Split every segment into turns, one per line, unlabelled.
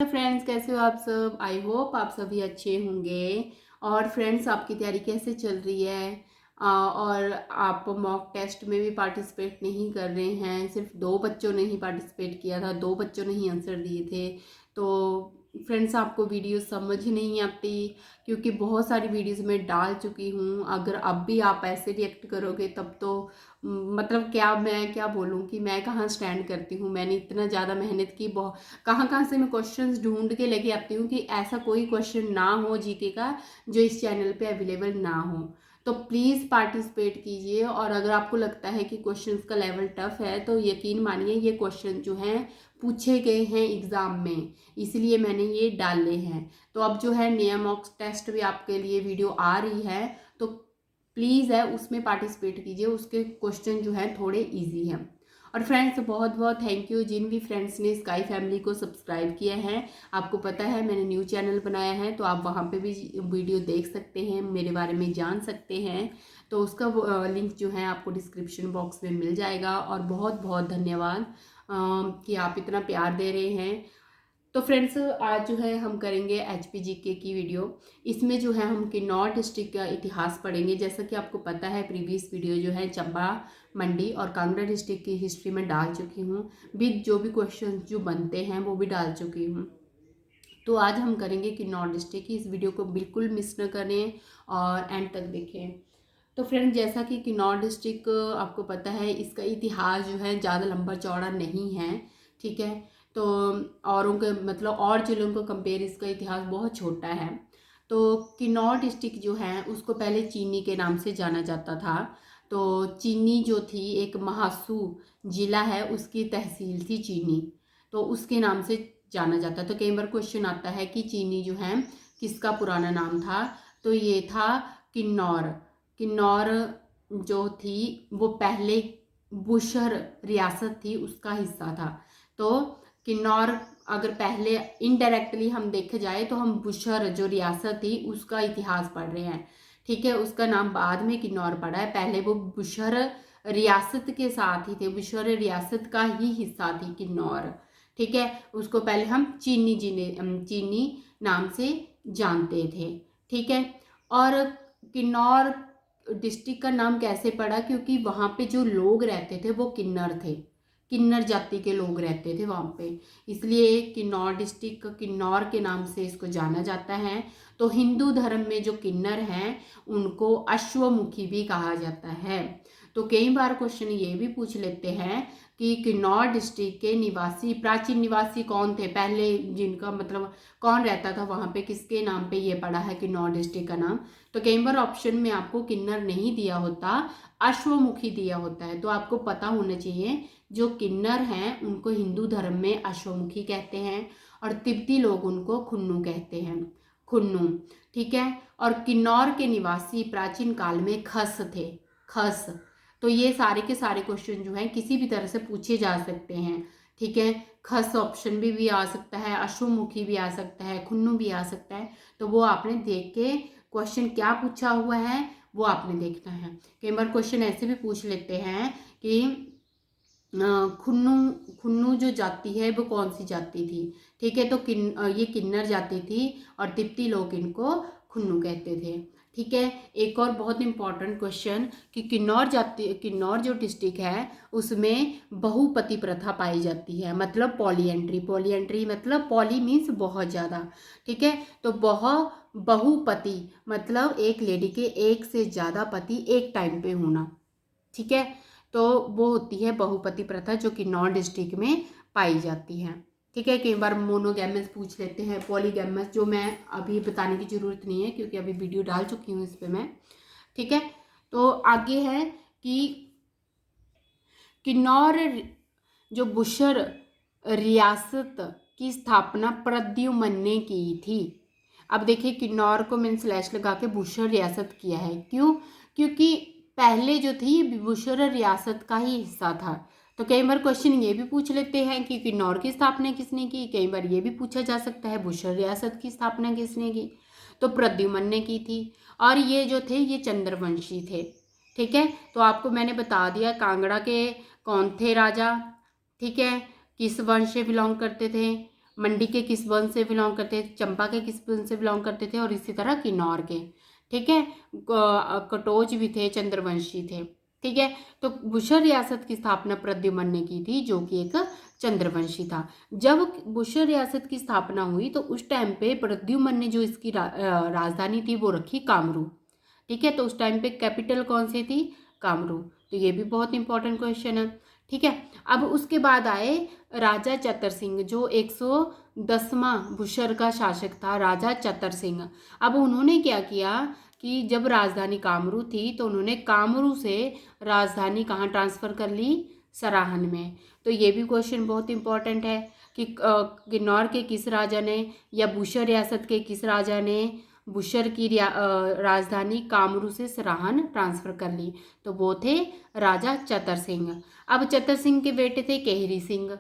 Friends, कैसे हो आप सब। आई होप आप सभी अच्छे होंगे। और फ्रेंड्स, आपकी तैयारी कैसे चल रही है। और आप मॉक टेस्ट में भी पार्टिसिपेट नहीं कर रहे हैं। सिर्फ 2 बच्चों ने ही पार्टिसिपेट किया था, 2 बच्चों ने ही आंसर दिए थे। तो फ्रेंड्स, आपको वीडियो समझ नहीं आती क्योंकि बहुत सारी वीडियोस में डाल चुकी हूँ। अगर अब भी आप ऐसे रिएक्ट करोगे तब तो मतलब मैं क्या बोलूँ कि मैं कहाँ स्टैंड करती हूँ। मैंने इतना ज़्यादा मेहनत की, बहुत कहाँ कहाँ से मैं क्वेश्चंस ढूंढ के लेके आती हूँ कि ऐसा कोई क्वेश्चन ना हो जीके का जो इस चैनल पे अवेलेबल ना हो। तो प्लीज़ पार्टिसिपेट कीजिए। और अगर आपको लगता है कि क्वेश्चंस का लेवल टफ है तो यकीन मानिए ये क्वेश्चन जो हैं पूछे गए हैं एग्ज़ाम में, इसलिए मैंने ये डाले हैं। तो अब जो है नया मॉक टेस्ट भी आपके लिए वीडियो आ रही है, तो प्लीज़ है उसमें पार्टिसिपेट कीजिए। उसके क्वेश्चन जो हैं थोड़े ईजी हैं। और फ्रेंड्स, बहुत बहुत थैंक यू जिन भी फ्रेंड्स ने स्काई फैमिली को सब्सक्राइब किया है। आपको पता है मैंने न्यू चैनल बनाया है, तो आप वहाँ पे भी वीडियो देख सकते हैं, मेरे बारे में जान सकते हैं। तो उसका लिंक जो है आपको डिस्क्रिप्शन बॉक्स में मिल जाएगा। और बहुत बहुत धन्यवाद कि आप इतना प्यार दे रहे हैं। तो फ्रेंड्स, आज जो है हम करेंगे HPGK की वीडियो। इसमें जो है हम किन्नौर डिस्ट्रिक्ट का इतिहास पढ़ेंगे। जैसा कि आपको पता है प्रीवियस वीडियो जो है चंबा, मंडी और कांगड़ा डिस्ट्रिक्ट की हिस्ट्री में डाल चुकी हूँ। विद जो भी क्वेश्चन जो बनते हैं वो भी डाल चुकी हूँ। तो आज हम करेंगे किन्नौर डिस्ट्रिक्ट की। इस वीडियो को बिल्कुल मिस न करें और एंड तक देखें। तो फ्रेंड, जैसा कि किन्नौर डिस्ट्रिक्ट आपको पता है इसका इतिहास जो है ज़्यादा लंबा चौड़ा नहीं है, ठीक है। तो औरों के मतलब और जिलों को कंपेयर इसका इतिहास बहुत छोटा है। तो किन्नौर डिस्ट्रिक्ट जो है उसको पहले चीनी के नाम से जाना जाता था। तो चीनी जो थी एक महासू जिला है, उसकी तहसील थी चीनी, तो उसके नाम से जाना जाता। तो कई बार क्वेश्चन आता है कि चीनी जो है किसका पुराना नाम था, तो ये था किन्नौर। किन्नौर जो थी वो पहले बुशहर रियासत थी, उसका हिस्सा था। तो किन्नौर अगर पहले इनडायरेक्टली हम देखे जाए तो हम बुशहर जो रियासत थी उसका इतिहास पढ़ रहे हैं, ठीक है। उसका नाम बाद में किन्नौर पड़ा है, पहले वो बुशहर रियासत के साथ ही थे, बुशहर रियासत का ही हिस्सा थी किन्नौर, ठीक है। उसको पहले हम चीनी नाम से जानते थे, ठीक है। और किन्नौर डिस्ट्रिक्ट का नाम कैसे पड़ा, क्योंकि वहाँ पे जो लोग रहते थे वो किन्नर थे, किन्नर जाति के लोग रहते थे वहाँ पे, इसलिए किन्नौर डिस्ट्रिक्ट किन्नौर के नाम से इसको जाना जाता है। तो हिंदू धर्म में जो किन्नर हैं उनको अश्वमुखी भी कहा जाता है। तो कई बार क्वेश्चन ये भी पूछ लेते हैं कि किन्नौर डिस्ट्रिक्ट के निवासी, प्राचीन निवासी कौन थे, पहले जिनका मतलब कौन रहता था वहाँ पे, किसके नाम पे ये पड़ा है किन्नौर डिस्ट्रिक्ट का नाम। तो कई बार ऑप्शन में आपको किन्नर नहीं दिया होता, अश्वमुखी दिया होता है। तो आपको पता होना चाहिए जो किन्नर हैं उनको हिंदू धर्म में अश्वमुखी कहते हैं और तिब्बती लोग उनको खुन्नू कहते हैं, खुन्नू, ठीक है। और किन्नौर के निवासी प्राचीन काल में खस थे, खस। तो ये सारे के सारे क्वेश्चन जो हैं किसी भी तरह से पूछे जा सकते हैं, ठीक है। खस ऑप्शन भी आ सकता है, अश्वमुखी भी आ सकता है, खुन्नू भी आ सकता है। तो वो आपने देख के क्वेश्चन क्या पूछा हुआ है वो आपने देखना है। कई बार क्वेश्चन ऐसे भी पूछ लेते हैं कि खुन्नू खुन्नू जो जाति है वो कौन सी जाति थी, ठीक है। तो ये किन्नर जाति थी और तिब्बती लोग इनको खुन्नू कहते थे, ठीक है। एक और बहुत इंपॉर्टेंट क्वेश्चन कि किन्नौर जो डिस्ट्रिक्ट है उसमें बहुपति प्रथा पाई जाती है, मतलब पॉलीएंट्री। पॉलीएंट्री मतलब पॉली मीन्स बहुत ज़्यादा, ठीक है। तो बहुपति मतलब एक लेडी के एक से ज़्यादा पति एक टाइम पे होना, ठीक है। तो वो होती है बहुपति प्रथा जो किन्नौर डिस्ट्रिक्ट में पाई जाती है, ठीक है। कई बार मोनोगैमस पूछ लेते हैं, पॉलीगैमस, जो मैं अभी बताने की ज़रूरत नहीं है क्योंकि अभी वीडियो डाल चुकी हूँ इस पर मैं, ठीक है। तो आगे है कि किन्नौर जो बुशर रियासत की स्थापना प्रद्युम्न ने की थी। अब देखिए किन्नौर को मैंने स्लैश लगा के बुशर रियासत किया है, क्यों, क्योंकि पहले जो थी बुशर रियासत का ही हिस्सा था। तो कई बार क्वेश्चन ये भी पूछ लेते हैं कि किन्नौर की स्थापना किसने की, कई बार ये भी पूछा जा सकता है बुशर रियासत की स्थापना किसने की। तो प्रद्युम्न ने की थी और ये जो थे ये चंद्रवंशी थे, ठीक है। तो आपको मैंने बता दिया कांगड़ा के कौन थे राजा, ठीक है, किस वंश से बिलोंग करते थे, मंडी के किस वंश से बिलोंग करते थे, चंपा के किस वंश से बिलोंग करते थे, और इसी तरह किन्नौर के। ठीक है, कटोच भी थे, चंद्रवंशी थे। ठीक है, तो बुशर रियासत की स्थापना प्रद्युम्न ने की थी, जो कि एक चंद्रवंशी था। जब बुशर रियासत की स्थापना हुई तो उस टाइम पे प्रद्युम्न ने जो इसकी राजधानी थी वो रखी कामरू। ठीक है, तो उस टाइम पे कैपिटल कौन सी थी, कामरू। तो ये भी बहुत इंपॉर्टेंट क्वेश्चन है। ठीक है, अब उसके बाद आए राजा चतर सिंह, जो 110वां बुशर का शासक था, राजा चतर सिंह। अब उन्होंने क्या किया कि जब राजधानी कामरू थी तो उन्होंने कामरू से राजधानी कहाँ ट्रांसफ़र कर ली, सराहन में। तो ये भी क्वेश्चन बहुत इंपॉर्टेंट है कि किन्नौर के किस राजा ने या बुशर रियासत के किस राजा ने बुशर की राजधानी कामरू से सराहन ट्रांसफ़र कर ली, तो वो थे राजा चतर सिंह। अब चतर सिंह के बेटे थे केहरी सिंह।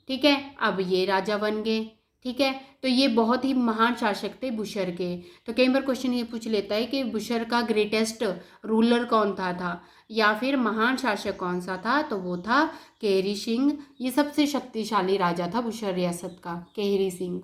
ठीक है, अब ये राजा बन गए। ठीक है, तो ये बहुत ही महान शासक थे बुशर के। तो कई बार क्वेश्चन ये पूछ लेता है कि बुशर का ग्रेटेस्ट रूलर कौन था या फिर महान शासक कौन सा था, तो वो था केहरी सिंह। ये सबसे शक्तिशाली राजा था बुशर रियासत का, केहरी सिंह।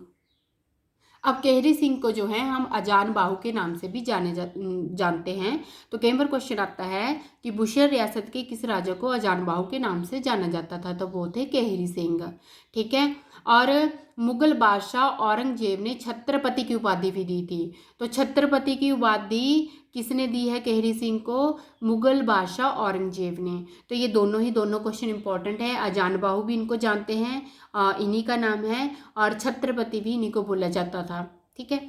अब केहरी सिंह को जो है हम अजान बाहु के नाम से भी जानते हैं। तो कई बार क्वेश्चन आता है कि बुशर रियासत के किस राजा को अजान बाहु के नाम से जाना जाता था, तो वो थे केहरी सिंह। ठीक है, और मुगल बादशाह औरंगजेब ने छत्रपति की उपाधि भी दी थी। तो छत्रपति की उपाधि किसने दी है केहरी सिंह को, मुगल बादशाह औरंगजेब ने। तो ये दोनों क्वेश्चन इंपॉर्टेंट है। अजान बाहु भी इनको जानते हैं, इन्हीं का नाम है, और छत्रपति भी इन्हीं को बोला जाता था। ठीक है,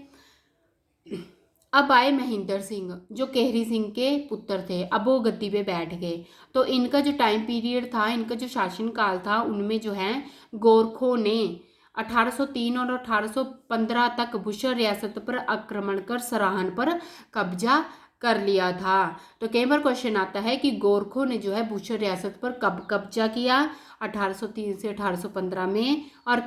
अब आए महेंद्र सिंह, जो केहरी सिंह के पुत्र थे। अब वो गद्दी पे बैठ गए। तो इनका जो टाइम पीरियड था, इनका जो शासन काल था, उनमें जो है गोरखों ने 1803 और 1815 तक बुशर रियासत पर आक्रमण कर सराहन पर कब्जा कर लिया था। तो कई बार क्वेश्चन आता है कि गोरखों ने जो है बुशर रियासत पर कब कब्जा किया, 1803 से 1815 में, और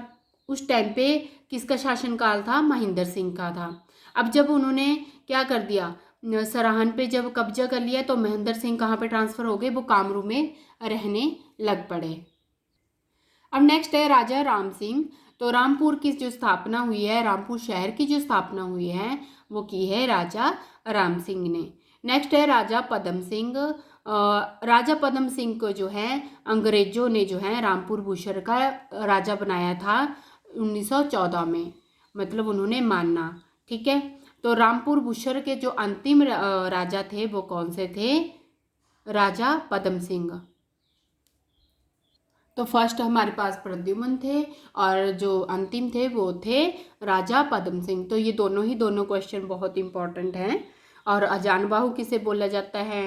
उस टाइम पे किसका शासनकाल था, महेंद्र सिंह का था। अब जब उन्होंने क्या कर दिया, सराहन पे जब कब्जा कर लिया, तो महेंद्र सिंह कहाँ पे ट्रांसफ़र हो गए, वो कामरू में रहने लग पड़े। अब नेक्स्ट है राजा राम सिंह। तो रामपुर की जो स्थापना हुई है, रामपुर शहर की जो स्थापना हुई है, वो की है राजा राम सिंह ने। नेक्स्ट है राजा पदम सिंह। राजा पदम सिंह को जो है अंग्रेजों ने जो है रामपुर बुशर का राजा बनाया था 1914 में, मतलब उन्होंने माना। ठीक है, तो रामपुर बुशर के जो अंतिम राजा थे वो कौन से थे, राजा पदम सिंह। तो फर्स्ट हमारे पास प्रद्युम्न थे और जो अंतिम थे वो थे राजा पदम सिंह। तो ये दोनों क्वेश्चन बहुत इंपॉर्टेंट हैं। और अजान बाहु किसे बोला जाता है,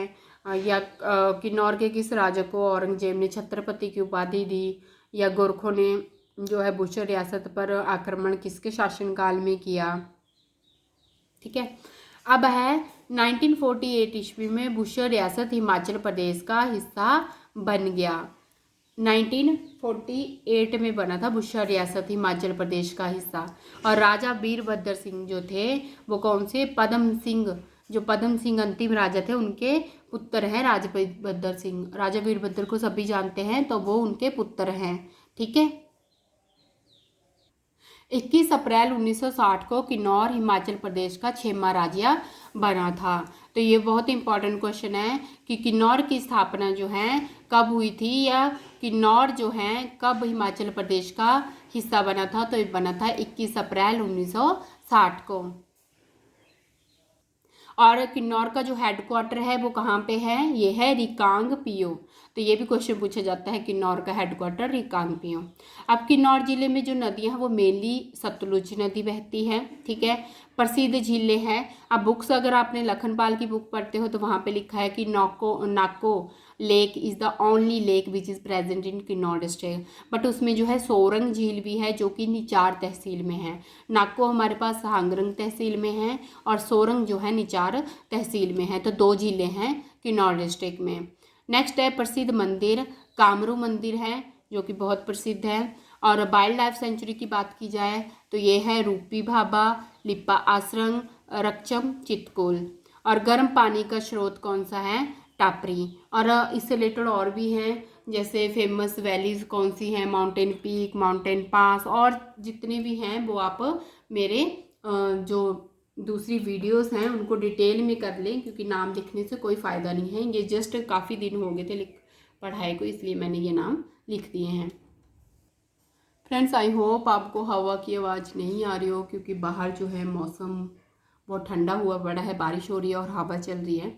या किन्नौर के किस राजा को औरंगजेब ने छत्रपति की उपाधि दी, या गोरखों ने जो है बुशर रियासत पर आक्रमण किसके शासनकाल में किया। ठीक है, अब है 1948 ईस्वी में बुशर रियासत हिमाचल प्रदेश का हिस्सा बन गया। 1948 में बना था बुशर रियासत हिमाचल प्रदेश का हिस्सा। और राजा वीरभद्र सिंह जो थे वो कौन से, पदम सिंह, जो पदम सिंह अंतिम राजा थे उनके पुत्र हैं राजा वीरभद्र सिंह। राजा वीरभद्र को सभी जानते हैं, तो वो उनके पुत्र हैं। ठीक है, 21 अप्रैल 1960 को किन्नौर हिमाचल प्रदेश का 6वां राज्य बना था। तो ये बहुत इंपॉर्टेंट क्वेश्चन है कि किन्नौर की स्थापना जो है कब हुई थी, या किन्नौर जो है कब हिमाचल प्रदेश का हिस्सा बना था। तो ये बना था 21 अप्रैल 1960 को। और किन्नौर का जो हेडक्वार्टर है वो कहाँ पे है, ये है रिकांगपिओ। तो ये भी क्वेश्चन पूछा जाता है, किन्नौर का हेडक्वार्टर रिकांगपिओ। अब किन्नौर जिले में जो नदियाँ हैं वो मेनली सतलुज नदी बहती है। ठीक है, प्रसिद्ध झीलें हैं। अब बुक्स अगर आपने लखनपाल की बुक पढ़ते हो तो वहाँ पे लिखा है कि Nako lake is the only lake which is present in Kinnaur district. But उसमें जो है सोरंग झील भी है, जो कि निचार तहसील में है। नाको हमारे पास हांगरंग तहसील में है और सोरंग जो है निचार तहसील में है। तो 2 झीलें हैं किन्नौर डिस्ट्रिक्ट में। नेक्स्ट है प्रसिद्ध मंदिर, कामरू मंदिर है जो कि बहुत प्रसिद्ध है। और वाइल्ड लाइफ सेंचुरी की बात की जाए तो ये है रूपी भाभा, लिप्पा आसरंग, रक्षम चितकुल। और गर्म पानी का स्रोत कौन सा है, टापरी। और इससे रिलेटेड और भी हैं, जैसे फेमस वैलीज कौन सी हैं, माउंटेन पीक, माउंटेन पास, और जितने भी हैं वो आप मेरे जो दूसरी वीडियोस हैं उनको डिटेल में कर लें, क्योंकि नाम लिखने से कोई फ़ायदा नहीं है। ये जस्ट काफ़ी दिन हो गए थे पढ़ाई को, इसलिए मैंने ये नाम लिख दिए हैं। फ्रेंड्स, आई होप आपको हवा की आवाज़ नहीं आ रही हो, क्योंकि बाहर जो है मौसम बहुत ठंडा हुआ पड़ा है, बारिश हो रही है और हवा चल रही है।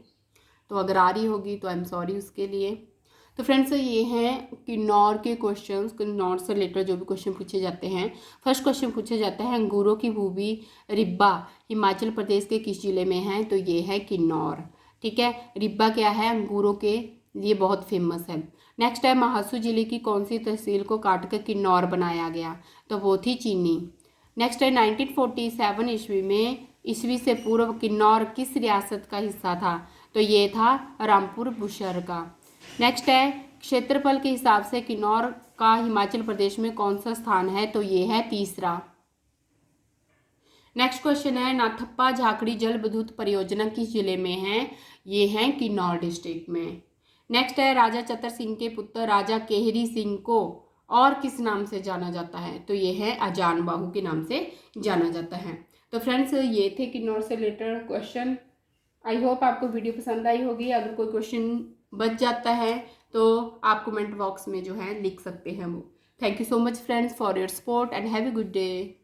तो अगर आ रही होगी तो आई एम सॉरी उसके लिए। तो फ्रेंड्स, ये हैं किन्नौर के क्वेश्चंस। किन्नौर से रिलेटेड जो भी क्वेश्चन पूछे जाते हैं। फर्स्ट क्वेश्चन पूछा जाता है, अंगूरों की भूमि रिब्बा हिमाचल प्रदेश के किस जिले में है? तो ये है किन्नौर। ठीक है, रिब्बा क्या है? अंगूरों के लिए बहुत फेमस है। नेक्स्ट है, महासू जिले की कौन सी तहसील को काटकर किन्नौर बनाया गया? तो वो थी चीनी। नेक्स्ट है, 1947 ईस्वी में, ईस्वी से पूर्व किन्नौर किस रियासत का हिस्सा था? तो ये था रामपुर बुशहर का। नेक्स्ट है, क्षेत्रफल के हिसाब से किन्नौर का हिमाचल प्रदेश में कौन सा स्थान है? तो ये है तीसरा। नेक्स्ट क्वेश्चन है, नाथप्पा झाकड़ी जल विद्युत परियोजना किस जिले में है? ये है किन्नौर डिस्ट्रिक्ट में। नेक्स्ट है, राजा चतर सिंह के पुत्र राजा केहरी सिंह को और किस नाम से जाना जाता है? तो ये है अजान बाहू के नाम से जाना जाता है। तो फ्रेंड्स, ये थे किन्नौर से रिलेटेड क्वेश्चन। आई होप आपको वीडियो पसंद आई होगी। अगर कोई क्वेश्चन बच जाता है तो आप कमेंट बॉक्स में जो है लिख सकते हैं वो। Thank you so much friends for your support and have a good day.